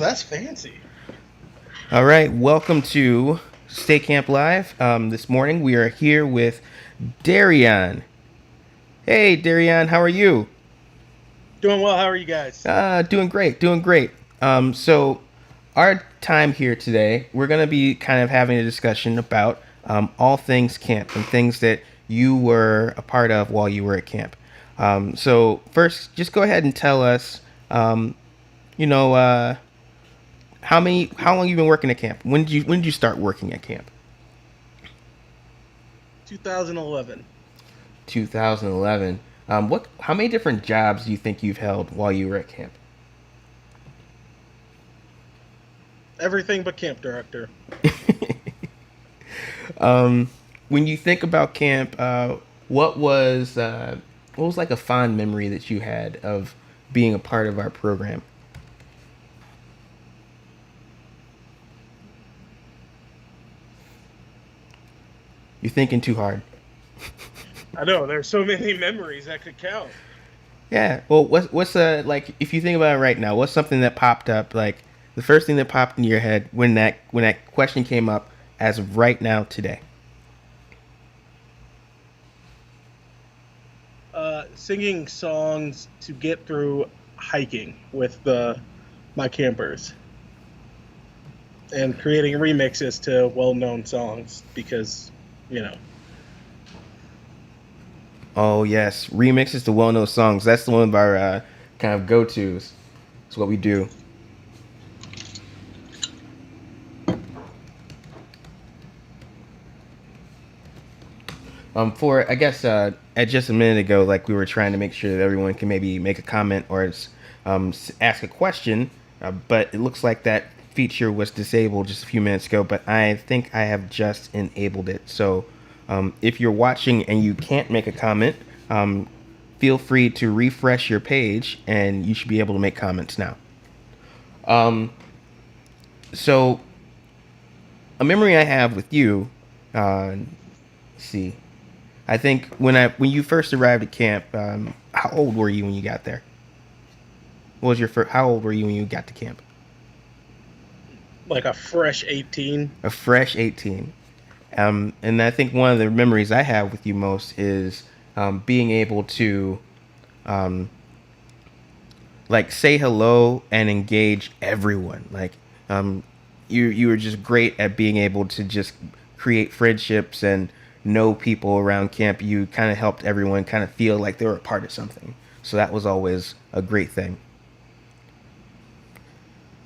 that's fancy. All right, welcome to Stay Camp Live. This morning we are here with Darion. Hey, Darion, how are you? Doing well. How are you guys? Doing great, doing great. So our time here today, we're gonna be kind of having a discussion about all things camp and things that you were a part of while you were at camp. So first, just go ahead and tell us, um, you know, how long you been working at camp? When did you start working at camp? 2011. 2011. How many different jobs do you think you've held while you were at camp? Everything but camp director. um, when you think about camp, what was what was like a fond memory that you had of being a part of our program? You're thinking too hard. I know there's so many memories that could count. Yeah. Well, what's like if you think about it right now, what's something that popped up like the first thing that popped in your head when that question came up as of right now today? Singing songs to get through hiking with the my campers and creating remixes to well-known songs because you know Oh yes, remixes to well-known songs. That's the one of our kind of go-tos. It's what we do. For I guess at just a minute ago, like we were trying to make sure that everyone can maybe make a comment or ask a question, but it looks like that feature was disabled just a few minutes ago. But I think I have just enabled it. So if you're watching and you can't make a comment, um, feel free to refresh your page, and you should be able to make comments now. Um, so a memory I have with you. Let's see. I think when you first arrived at camp, how old were you when you got there? What was your first? How old were you when you got to camp? like a fresh 18. A fresh 18. And I think one of the memories I have with you most is being able to um, like say hello and engage everyone. Like you were just great at being able to just create friendships and know people around camp. You kind of helped everyone kind of feel like they were a part of something. So that was always a great thing.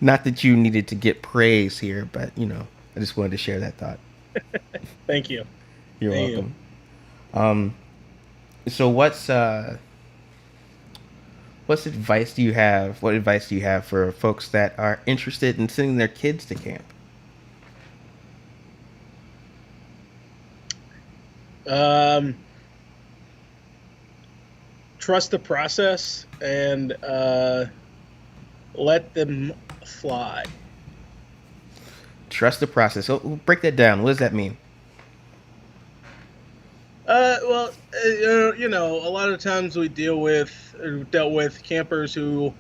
Not that you needed to get praise here, but I just wanted to share that thought. Thank you. You're Thank you. welcome. Um, so what's advice do you have? What advice do you have for folks that are interested in sending their kids to camp? Um, Trust the process and let them fly. Trust the process. So break that down. What does that mean? Well, a lot of times we dealt with campers who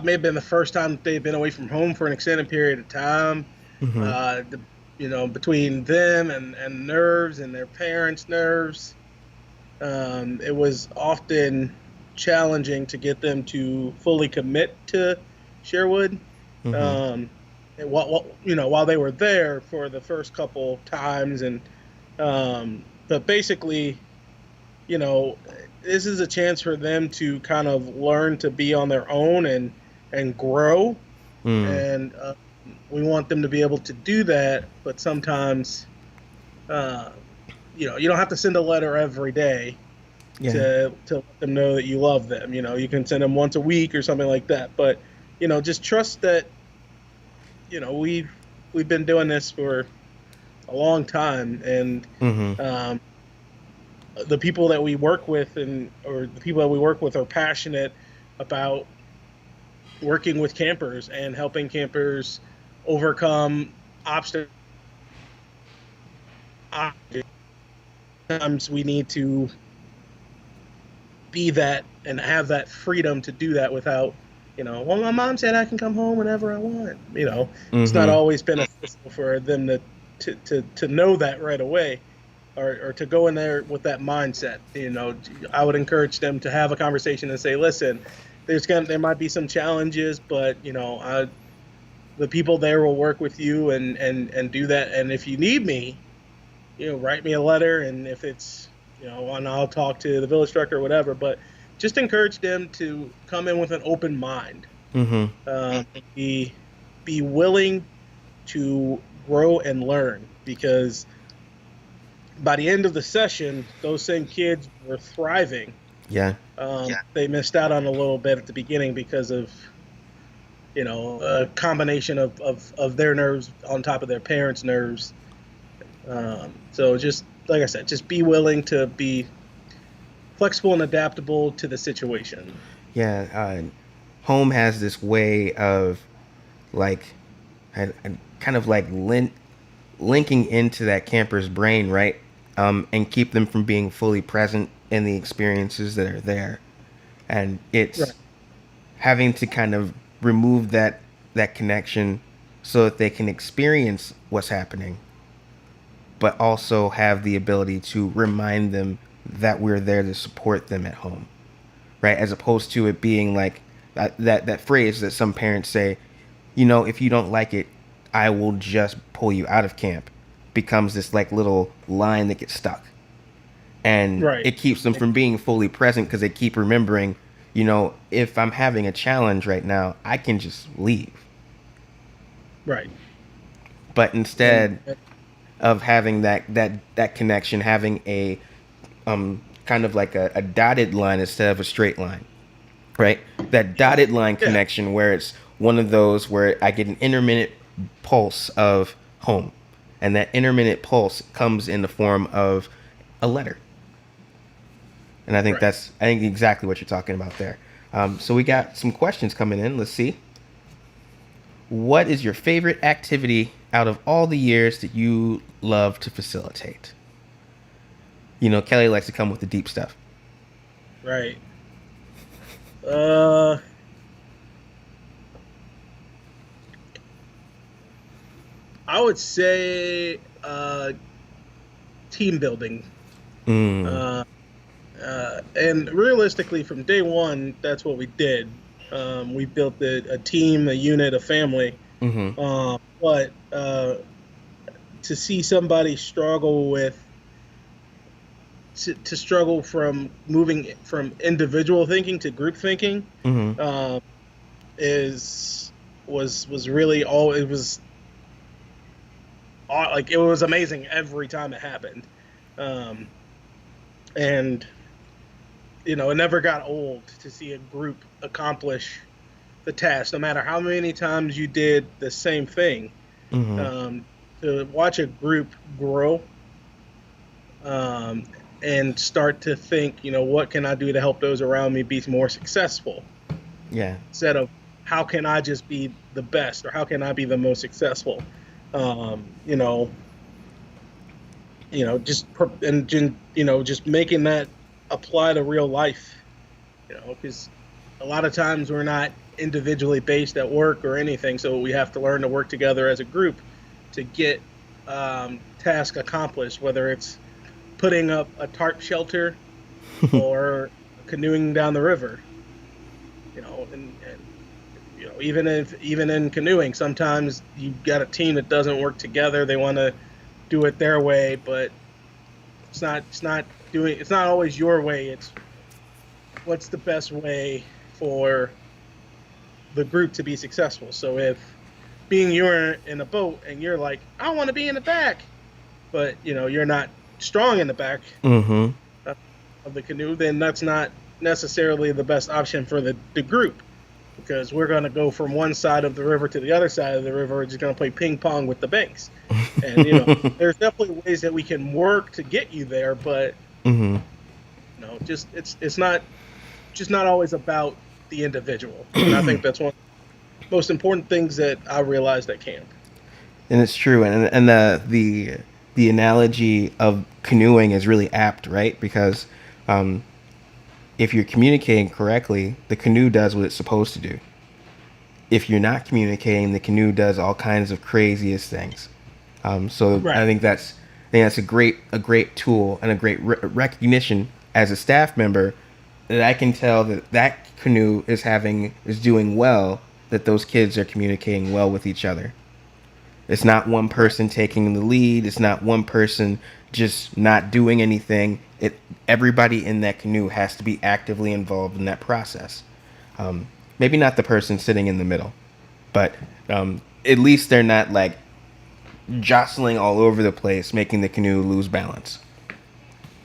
may have been the first time that they've been away from home for an extended period of time. Mm-hmm. The, between them and nerves and their parents' nerves, it was often challenging to get them to fully commit to Sherwood. Mm-hmm. Um, while they were there for the first couple times, and but basically, you know, this is a chance for them to kind of learn to be on their own and grow, Mm. and we want them to be able to do that. But sometimes, uh, you don't have to send a letter every day Yeah. to let them know that you love them. You can send them once a week or something like that. But just trust that we've been doing this for a long time, and Mm-hmm. um, the people that we work with or the people that we work with are passionate about working with campers and helping campers overcome obstacles. Sometimes we need to be that and have that freedom to do that without Well, my mom said I can come home whenever I want. It's not Mm-hmm. always beneficial for them to know that right away, or to go in there with that mindset. I would encourage them to have a conversation and say, listen, there might be some challenges, but the people there will work with you and do that. And if you need me, write me a letter, and if it's and I'll talk to the village director or whatever. But just encourage them to come in with an open mind. Mm-hmm. Be willing to grow and learn, because by the end of the session, those same kids were thriving. Yeah. They missed out on a little bit at the beginning because of a combination of their nerves on top of their parents' nerves. So just like I said, just be willing to be flexible and adaptable to the situation. Yeah. Home has this way of like, kind of like linking into that camper's brain, right? And keep them from being fully present in the experiences that are there. And Right. it's having to kind of remove that connection so that they can experience what's happening, but also have the ability to remind them that we're there to support them at home, right? As opposed to it being like that phrase that some parents say, if you don't like it, I will just pull you out of camp, becomes this like little line that gets stuck. And Right. it keeps them from being fully present because they keep remembering, if I'm having a challenge right now, I can just leave. Right. But And instead of having that connection, having a kind of like a dotted line instead of a straight line, right? That dotted line yeah. connection where it's one of those where I get an intermittent pulse of home, and that intermittent pulse comes in the form of a letter. And Right. I think exactly what you're talking about there. So we got some questions coming in. Let's see. What is your favorite activity out of all the years that you love to facilitate? Kelly likes to come with the deep stuff. Right. Uh, I would say team building. Mm. Uh, and realistically, from day one, that's what we did. We built a team, a unit, a family. Mm-hmm. But to see somebody struggle to struggle from moving from individual thinking to group thinking, Mm-hmm. uh, is was really all it was. Like, it was amazing every time it happened. Um, and it never got old to see a group accomplish the task, no matter how many times you did the same thing. Mm-hmm. To watch a group grow, um, and start to think, what can I do to help those around me be more successful, Yeah. instead of how can I just be the best, or how can I be the most successful. Um, you know, just making that apply to real life. Because a lot of times we're not individually based at work or anything, so we have to learn to work together as a group to get task accomplished, whether it's putting up a tarp shelter or canoeing down the river. And even in canoeing, sometimes you've got a team that doesn't work together. They want to do it their way, but it's not always your way. It's what's the best way for the group to be successful. So if being you're in a boat and you're like, I want to be in the back, but you're not strong in the back Mm-hmm. of the canoe, then that's not necessarily the best option for the group, because we're going to go from one side of the river to the other side of the river. We're just going to play ping pong with the banks. And there's definitely ways that we can work to get you there, but Mm-hmm. just it's not just not always about the individual. And I think that's one of the most important things that I realized at camp. And it's true, and the analogy of canoeing is really apt, right? Because um, if you're communicating correctly, the canoe does what it's supposed to do. if you're not communicating, the canoe does all kinds of craziest things. So Right. I think that's a great tool and a great recognition as a staff member that I can tell that that canoe is doing well, that those kids are communicating well with each other. It's not one Right. person taking the lead. It's not one person just not doing anything. It Everybody in that canoe has to be actively involved in that process. Maybe not the person sitting in the middle, but at least they're not like jostling all over the place, making the canoe lose balance.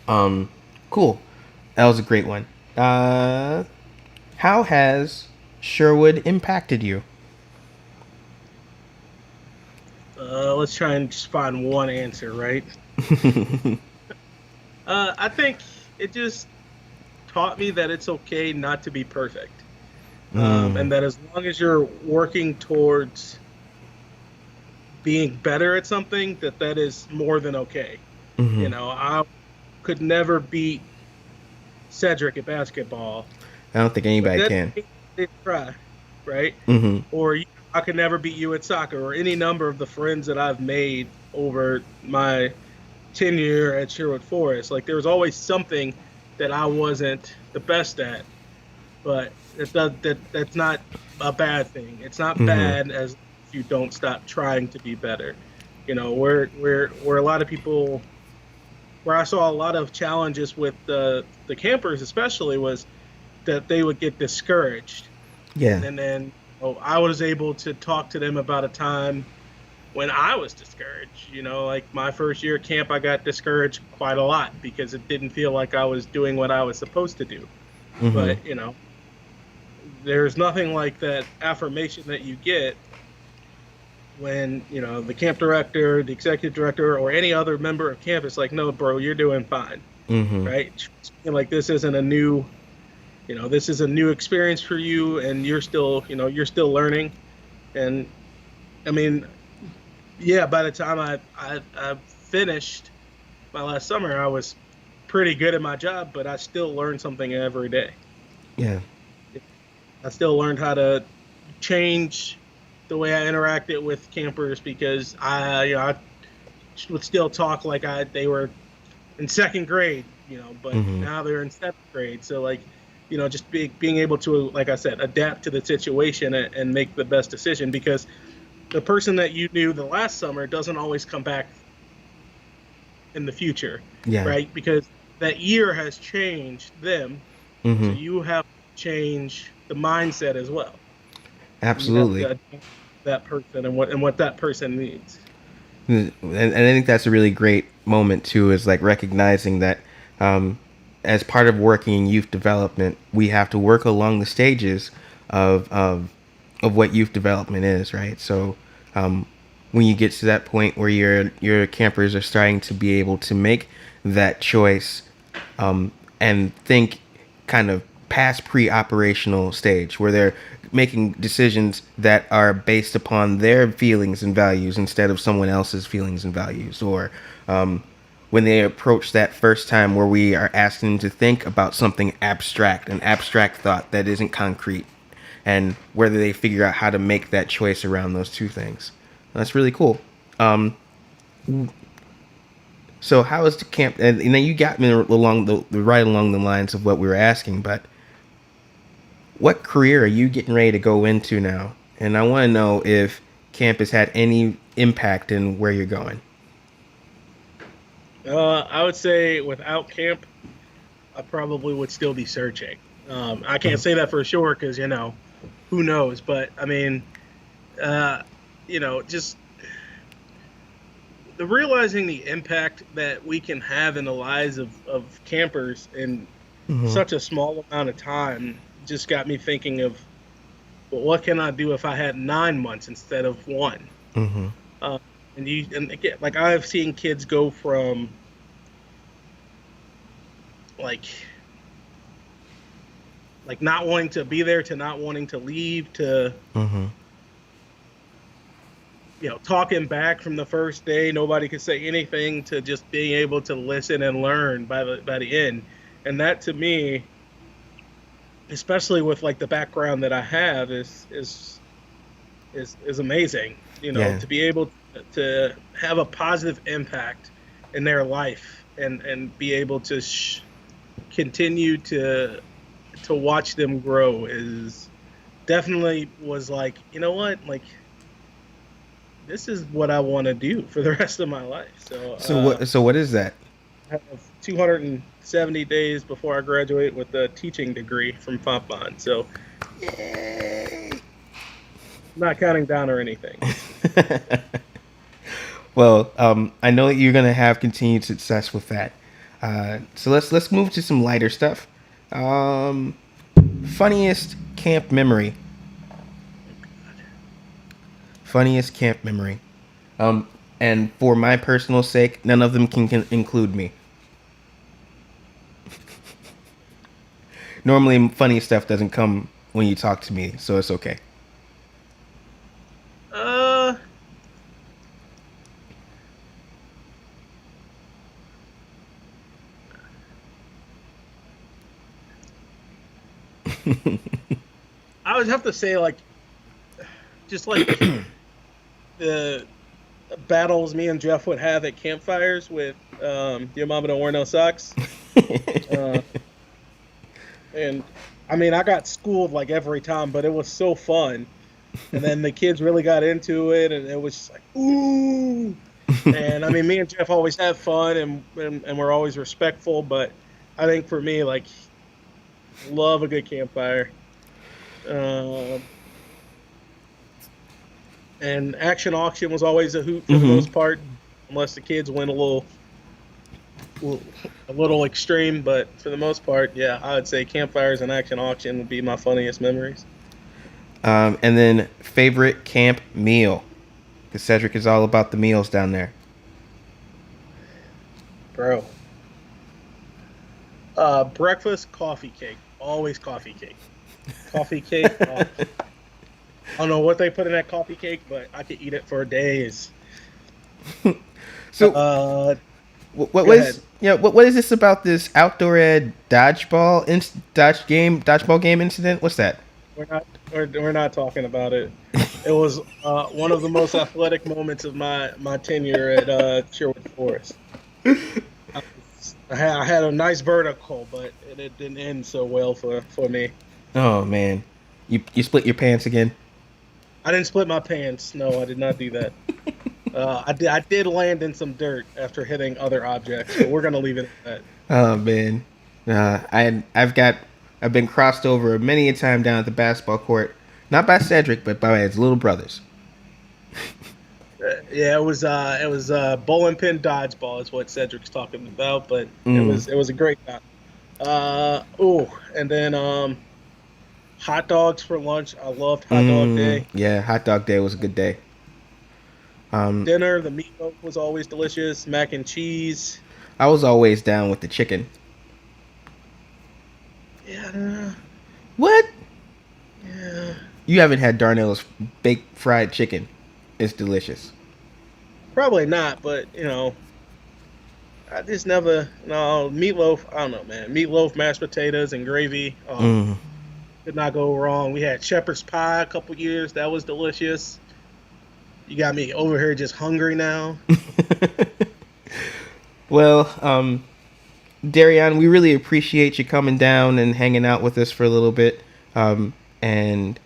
Cool. That was a great one. How has Sherwood impacted you? Let's try and just find one answer, right? I think it just taught me that it's okay not to be perfect, Mm, and that as long as you're working towards being better at something, that is more than okay. hmm. I could never beat Cedric at basketball, I don't think but anybody that can. they try, right? Hmm. Or I could never beat you at soccer, or any number of the friends that I've made over my tenure at Sherwood Forest. Like there was always something that I wasn't the best at, but that's not a bad thing. It's not Hmm. bad as if you don't stop trying to be better. Where a lot of people, where I saw a lot of challenges with the campers especially, was that they would get discouraged, Yeah. and then I was able to talk to them about a time when I was discouraged. Like my first year at camp, I got discouraged quite a lot because it didn't feel like I was doing what I was supposed to do. Hmm. But, there's nothing like that affirmation that you get when, the camp director, the executive director, or any other member of camp is like, no, bro, you're doing fine, Hmm. right? Like this is a new experience for you, and you're still learning. And I mean, yeah, by the time I finished my last summer, I was pretty good at my job, but I still learned something every day. Yeah. I still learned how to change the way I interacted with campers because I would still talk like they were in second grade, but Hmm. now they're in seventh grade. So like, just being able to, like I said, adapt to the situation and make the best decision, because the person that you knew the last summer doesn't always come back in the future, Yeah. right? Because that year has changed them. So Hmm. you have to change the mindset as well. You have Absolutely. to adapt that person and what that person needs. And I think that's a really great moment too, is like recognizing that um, as part of working in youth development, we have to work along the stages of of, of what youth development is, right? So um, when you get to that point where your campers are starting to be able to make that choice and think kind of past pre-operational stage where they're making decisions that are based upon their feelings and values instead of someone else's feelings and values, or when they approach that first time where we are asking them to think about something abstract, an abstract thought that isn't concrete, and whether they figure out how to make that choice around those two things. That's really cool. So how is the camp? And then you got me along the right along the lines of what we were asking, but what career are you getting ready to go into now? And I want to know if camp has had any impact in where you're going. I would say without camp, I probably would still be searching. I can't Mhm. say that for sure because who knows. But I mean, uh, just the realizing the impact that we can have in the lives of campers in Mhm. such a small amount of time just got me thinking of, well, what can I do if I had 9 months instead of one? Mhm. Uh, and again, like I've seen kids go from like not wanting to be there to not wanting to leave to Mhm. talking back from the first day, nobody could say anything, to just being able to listen and learn by the end. And that to me, especially with like the background that I have, is is amazing. You know, Yeah. to be able to have a positive impact in their life and be able to continue to watch them grow is definitely was like, you know what, like this is what I want to do for the rest of my life. So So what is that? I have 270 days before I graduate with a teaching degree from Fontbonne. So Yay. I'm not counting down or anything. Well, I know that you're gonna have continued success with that. So let's move to some lighter stuff. Um, Funniest camp memory. Oh God. Funniest camp memory. Um, and for my personal sake, none of them can include me. Normally, funny stuff doesn't come when you talk to me, so it's okay. Uh, I would have to say like just like the battles me and Jeff would have at campfires with your mama don't wear no socks. Uh, and I mean, I got schooled like every time, but it was so fun. And then the kids really got into it, and it was just like, ooh. And I mean, me and Jeff always have fun, and we're always respectful. But I think for me, like, love a good campfire. Um, and action auction was always a hoot for the Hmm. most part, unless the kids went a little extreme. But for the most part, yeah, I would say campfires and action auction would be my funniest memories. And then favorite camp meal, because Cedric is all about the meals down there. Bro, breakfast coffee cake, always coffee cake. Coffee cake. I don't know what they put in that coffee cake, but I could eat it for days. So Uh, what Go ahead. was what is this about this outdoor ed dodgeball game incident? What's that? We're not talking about it. It was one of the most athletic moments of my tenure at Sherwood Forest. I had a nice vertical, but it didn't end so well for me. Oh man, you split your pants again. I didn't split my pants. No, I did not do that. I did land in some dirt after hitting other objects, but we're gonna leave it at that. Oh man, I've been crossed over many a time down at the basketball court, not by Cedric, but by his little brothers. Yeah, it was bowling pin dodgeball is what Cedric's talking about, but Mm, it was a great time. Oh, and then hot dogs for lunch. I loved hot dog day. yeah, hot dog day was a good day. Um, Dinner, the meatloaf was always delicious. Mac and cheese. I was always down with the chicken. Yeah, What? yeah. You haven't had Darnell's baked fried chicken? It's delicious. Probably not, but I just never. No meatloaf. I don't know, man. Meatloaf, mashed potatoes, and gravy. Oh, Mm. could not go wrong. We had shepherd's pie a couple years. That was delicious. You got me over here just hungry now. Well, Darion, we really appreciate you coming down and hanging out with us for a little bit. And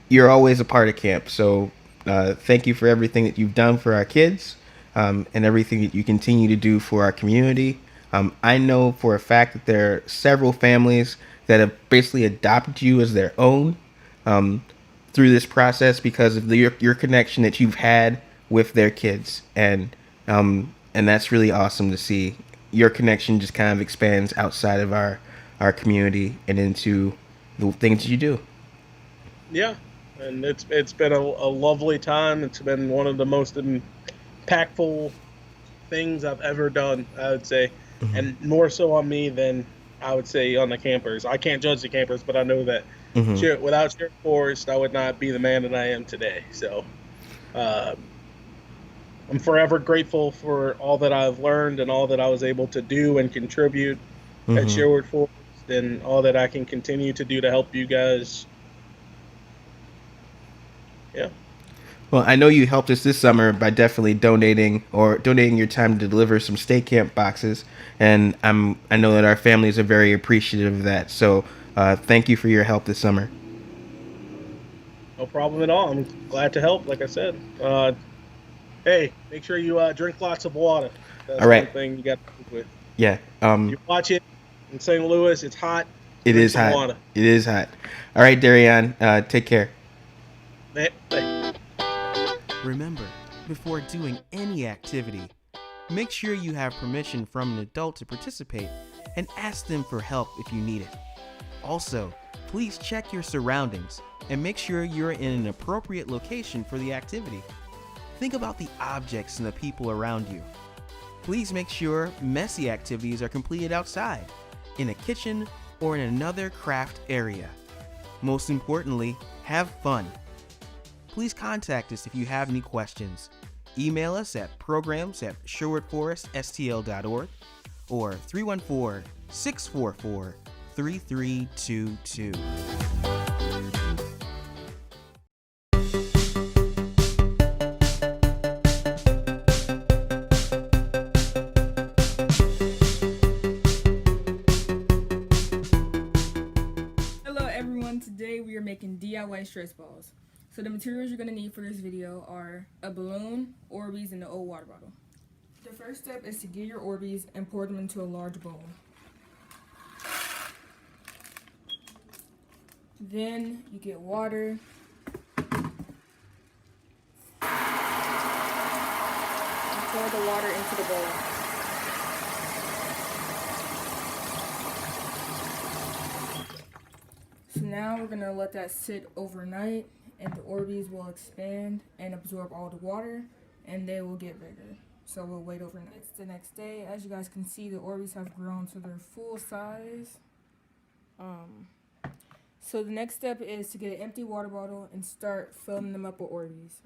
you're always a part of camp. So thank you for everything that you've done for our kids, and everything that you continue to do for our community. I know for a fact that there are several families that have basically adopted you as their own, um, through this process because of your connection that you've had with their kids. And that's really awesome to see. Your connection just kind of expands outside of our community and into the things you do. Yeah, and it's been a lovely time. It's been one of the most impactful things I've ever done, I would say, Hmm. and more so on me than I would say on the campers. I can't judge the campers, but I know that Hmm. Without Sheriff Forrest, I would not be the man that I am today. So uh, I'm forever grateful for all that I've learned and all that I was able to do and contribute at Hmm. Sherwood Forest, and all that I can continue to do to help you guys Yeah. Well, I know you helped us this summer by definitely donating your time to deliver some stay camp boxes, and I know that our families are very appreciative of that. So, thank you for your help this summer. No problem at all. I'm glad to help. Like I said, hey, make sure you drink lots of water. All That's right. one thing you got to think with. Yeah. You watch it in St. Louis. It's hot. It Drink is some hot. water. It is hot. All right, Darion. Take care. Hey, Remember, before doing any activity, make sure you have permission from an adult to participate and ask them for help if you need it. Also, please check your surroundings and make sure you're in an appropriate location for the activity. Think about the objects and the people around you. Please make sure messy activities are completed outside, in a kitchen, or in another craft area. Most importantly, have fun. Please contact us if you have any questions. Email us at programs@sherwoodforeststl.org or 314-644-3322. Hello everyone, today we are making DIY stress balls. So the materials you're going to need for this video are a balloon, Orbeez, and an old water bottle. The first step is to get your Orbeez and pour them into a large bowl. Then you get water. And pour the water into the bowl. So now we're going to let that sit overnight, and the Orbeez will expand and absorb all the water, and they will get bigger. So we'll wait overnight. It's the next day. As you guys can see, the Orbeez have grown to their full size. So the next step is to get an empty water bottle and start filling them up with Orbeez.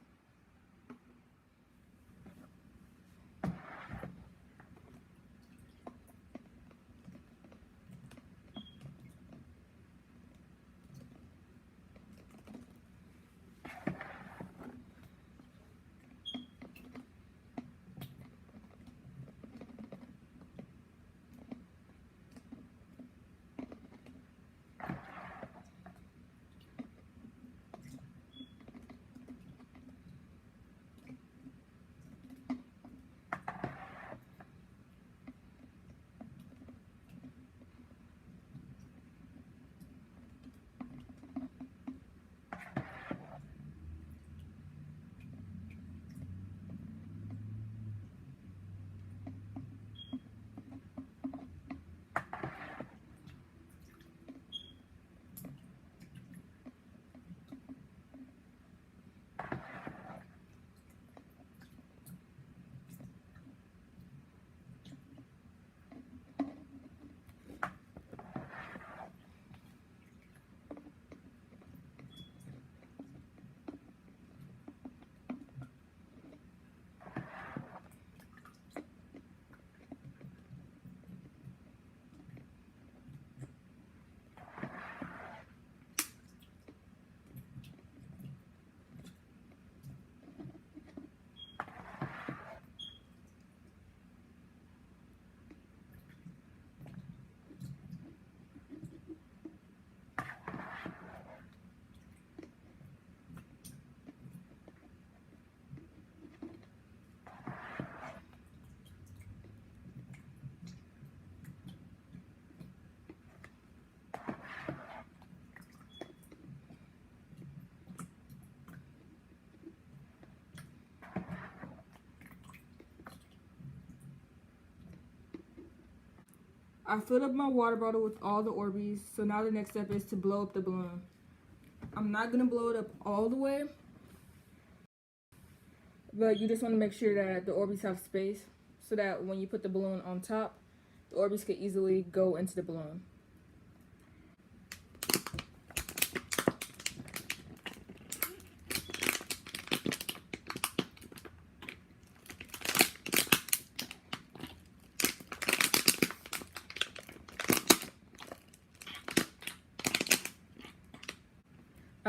I filled up my water bottle with all the Orbeez, so now the next step is to blow up the balloon. I'm not going to blow it up all the way, but you just want to make sure that the Orbeez have space so that when you put the balloon on top, the Orbeez can easily go into the balloon.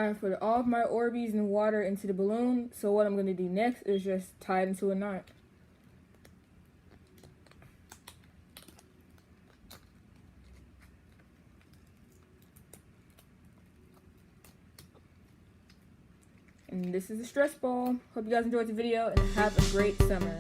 I put all of my Orbeez and water into the balloon. So what I'm going to do next is just tie it into a knot. And this is a stress ball. Hope you guys enjoyed the video and have a great summer.